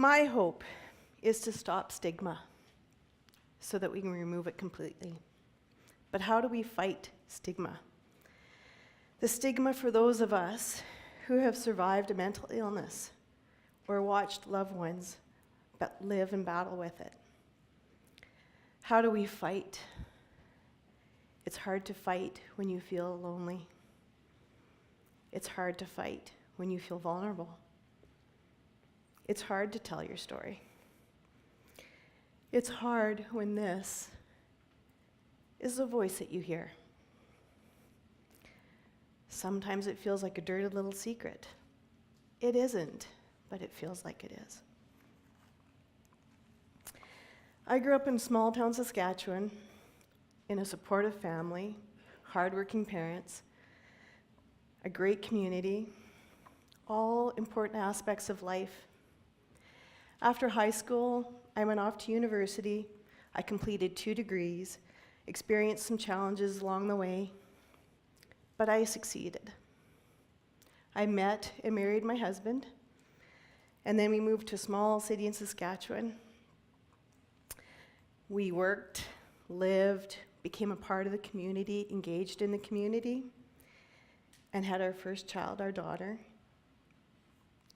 My hope is to stop stigma so that we can remove it completely. But how do we fight stigma? The stigma for those of us who have survived a mental illness or watched loved ones but live and battle with it. How do we fight? It's hard to fight when you feel lonely. It's hard to fight when you feel vulnerable. It's hard to tell your story. It's hard when this is the voice that you hear. Sometimes it feels like a dirty little secret. It isn't, but it feels like it is. I grew up in small town Saskatchewan, in a supportive family, hardworking parents, a great community, all important aspects of life. After high school, I went off to university. I completed 2 degrees, experienced some challenges along the way, but I succeeded. I met and married my husband, and then we moved to a small city in Saskatchewan. We worked, lived, became a part of the community, engaged in the community, and had our first child, our daughter,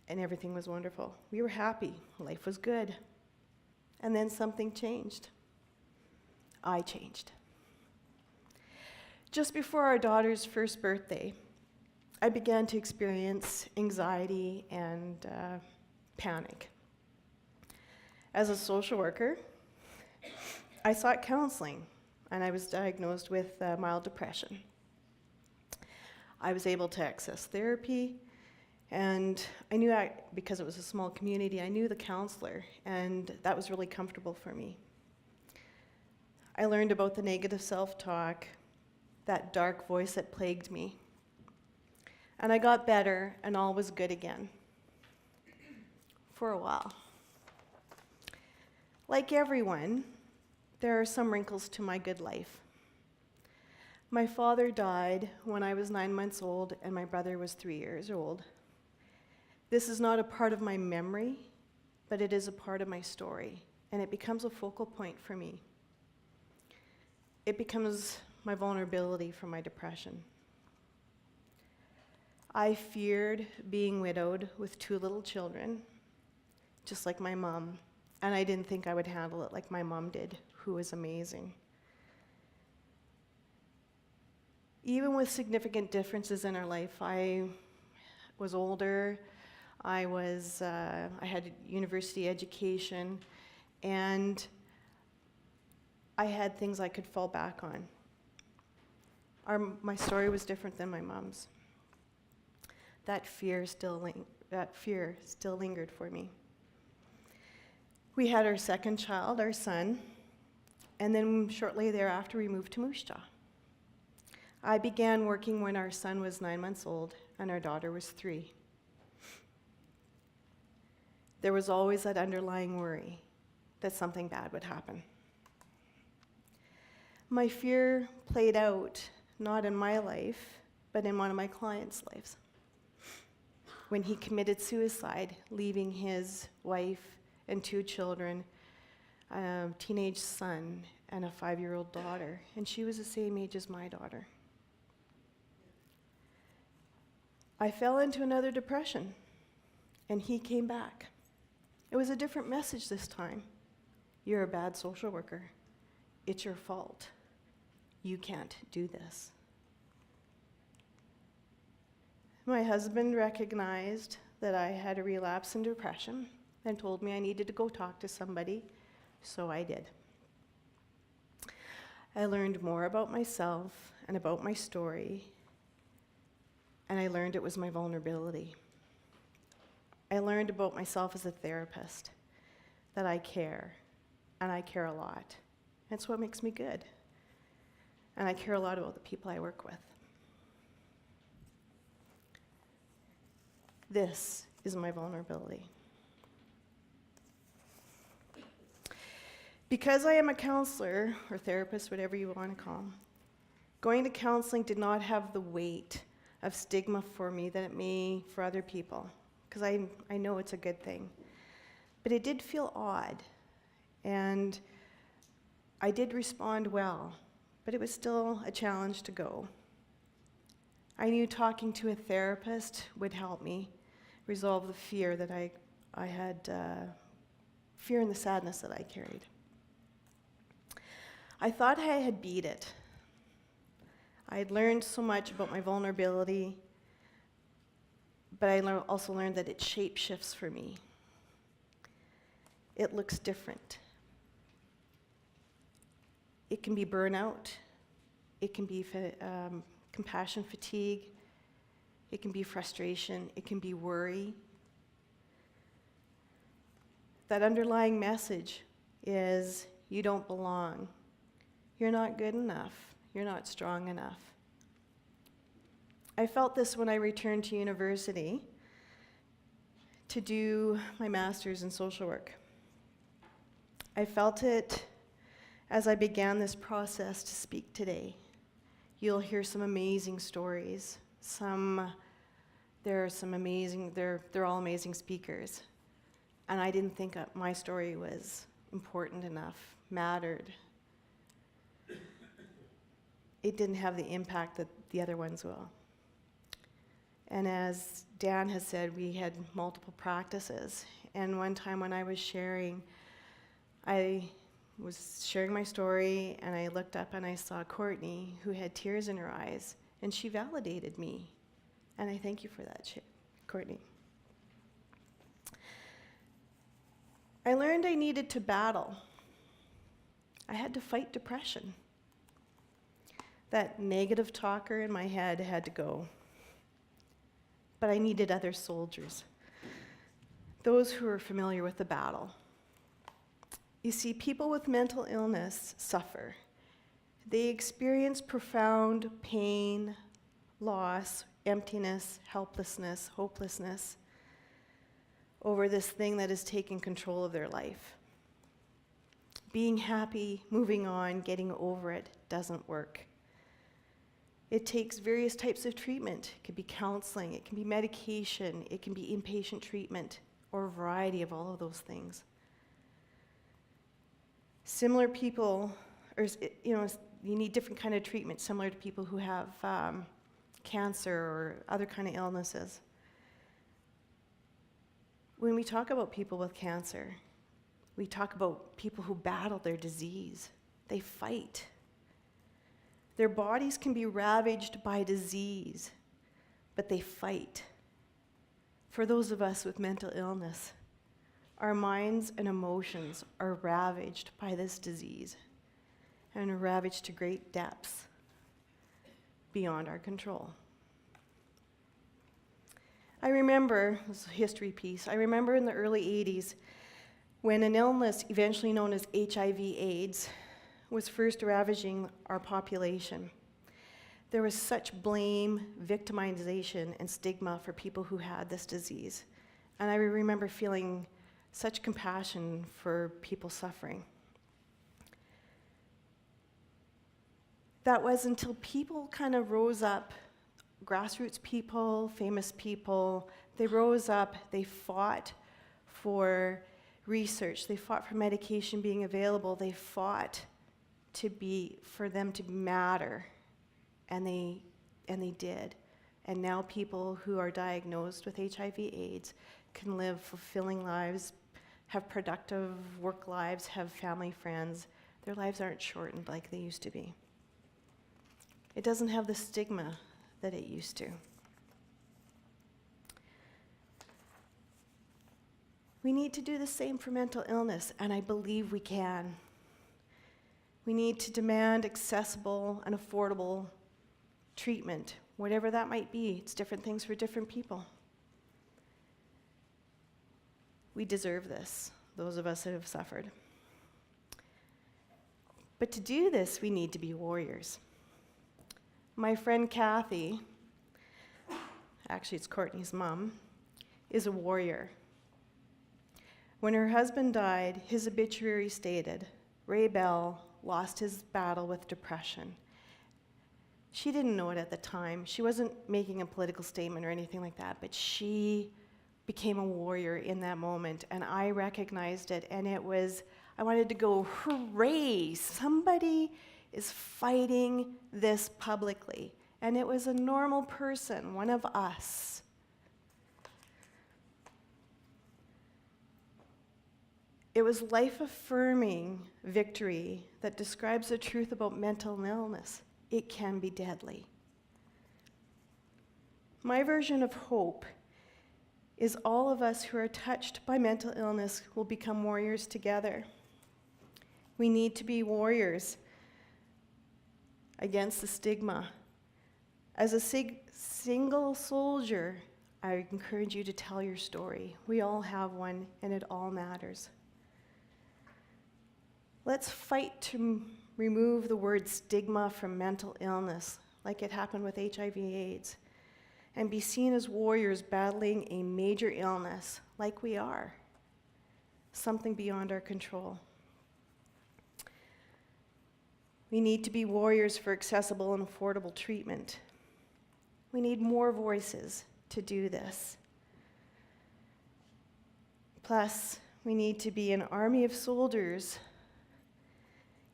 and everything was wonderful. We were happy, life was good. And then something changed. I changed. Just before our daughter's first birthday, I began to experience anxiety and panic. As a social worker, I sought counseling, and I was diagnosed with mild depression. I was able to access therapy, and I knew, because it was a small community, I knew the counselor, and that was really comfortable for me. I learned about the negative self-talk, that dark voice that plagued me. And I got better, and all was good again. For a while. Like everyone, there are some wrinkles to my good life. My father died when I was 9 months old, and my brother was 3 years old. This is not a part of my memory, but it is a part of my story, and it becomes a focal point for me. It becomes my vulnerability for my depression. I feared being widowed with 2 little children, just like my mom, and I didn't think I would handle it like my mom did, who was amazing. Even with significant differences in our life, I was older, I had a university education, and I had things I could fall back on. My story was different than my mom's. That fear still lingered for me. We had our second child, our son, and then shortly thereafter we moved to Moose Jaw. I began working when our son was 9 months old and our daughter was 3. There was always that underlying worry that something bad would happen. My fear played out not in my life, but in one of my clients' lives. When he committed suicide, leaving his wife and 2 children, a teenage son and a 5-year-old daughter, and she was the same age as my daughter. I fell into another depression, and he came back. It was a different message this time. You're a bad social worker. It's your fault. You can't do this. My husband recognized that I had a relapse in depression and told me I needed to go talk to somebody, so I did. I learned more about myself and about my story, and I learned it was my vulnerability. I learned about myself as a therapist, that I care, and I care a lot. That's what makes me good. And I care a lot about the people I work with. This is my vulnerability. Because I am a counselor, or therapist, whatever you want to call them, going to counseling did not have the weight of stigma for me that it may for other people, because I know it's a good thing. But it did feel odd, and I did respond well, but it was still a challenge to go. I knew talking to a therapist would help me resolve the fear that I had, fear and the sadness that I carried. I thought I had beat it. I had learned so much about my vulnerability, but I also learned that it shape shifts for me. It looks different. It can be burnout. It can be compassion fatigue. It can be frustration. It can be worry. That underlying message is you don't belong. You're not good enough. You're not strong enough. I felt this when I returned to university to do my master's in social work. I felt it as I began this process to speak today. You'll hear some amazing stories. They're all amazing speakers. And I didn't think my story was important enough, mattered. It didn't have the impact that the other ones will. And as Dan has said, we had multiple practices. And one time when I was sharing my story, and I looked up and I saw Courtney, who had tears in her eyes, and she validated me. And I thank you for that, Courtney. I learned I needed to battle. I had to fight depression. That negative talker in my head had to go. But I needed other soldiers, those who are familiar with the battle. You see, people with mental illness suffer. They experience profound pain, loss, emptiness, helplessness, hopelessness over this thing that has taken control of their life. Being happy, moving on, getting over it doesn't work. It takes various types of treatment. It could be counseling, it can be medication, it can be inpatient treatment, or a variety of all of those things. Similar people, you need different kind of treatment similar to people who have cancer or other kind of illnesses. When we talk about people with cancer, we talk about people who battle their disease. They fight. Their bodies can be ravaged by disease, but they fight. For those of us with mental illness, our minds and emotions are ravaged by this disease and are ravaged to great depths beyond our control. I remember, this is a history piece, I remember in the early 80s when an illness eventually known as HIV/AIDS was first ravaging our population. There was such blame, victimization, and stigma for people who had this disease. And I remember feeling such compassion for people suffering. That was until people kind of rose up, grassroots people, famous people, they rose up, they fought for research, they fought for medication being available, they fought for them to matter, and they did. And now people who are diagnosed with HIV/AIDS can live fulfilling lives, have productive work lives, have family, friends. Their lives aren't shortened like they used to be. It doesn't have the stigma that it used to. We need to do the same for mental illness, and I believe we can. We need to demand accessible and affordable treatment, whatever that might be. It's different things for different people. We deserve this, those of us that have suffered. But to do this, we need to be warriors. My friend Kathy, actually it's Courtney's mom, is a warrior. When her husband died, his obituary stated, Ray Bell lost his battle with depression. She didn't know it at the time. She wasn't making a political statement or anything like that, but she became a warrior in that moment, and I recognized it, and I wanted to go, hooray, somebody is fighting this publicly. And it was a normal person, one of us. It was life-affirming victory that describes the truth about mental illness. It can be deadly. My version of hope is all of us who are touched by mental illness will become warriors together. We need to be warriors against the stigma. As a single soldier, I encourage you to tell your story. We all have one, and it all matters. Let's fight to remove the word stigma from mental illness, like it happened with HIV/AIDS, and be seen as warriors battling a major illness, like we are, something beyond our control. We need to be warriors for accessible and affordable treatment. We need more voices to do this. Plus, we need to be an army of soldiers,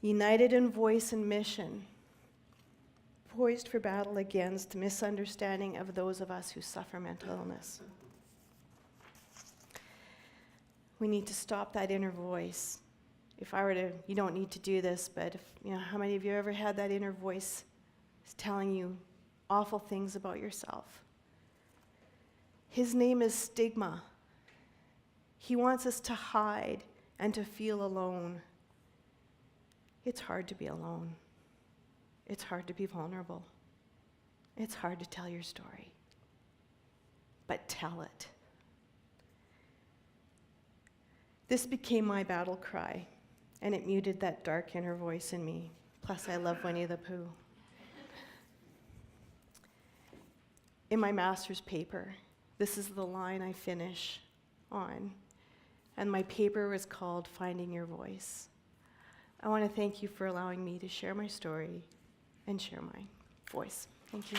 united in voice and mission, poised for battle against misunderstanding of those of us who suffer mental illness. We need to stop that inner voice. You don't need to do this, but how many of you ever had that inner voice telling you awful things about yourself? His name is stigma. He wants us to hide and to feel alone. It's hard to be alone. It's hard to be vulnerable. It's hard to tell your story. But tell it. This became my battle cry, and it muted that dark inner voice in me. Plus, I love Winnie the Pooh. In my master's paper, this is the line I finish on, and my paper was called Finding Your Voice. I want to thank you for allowing me to share my story and share my voice. Thank you.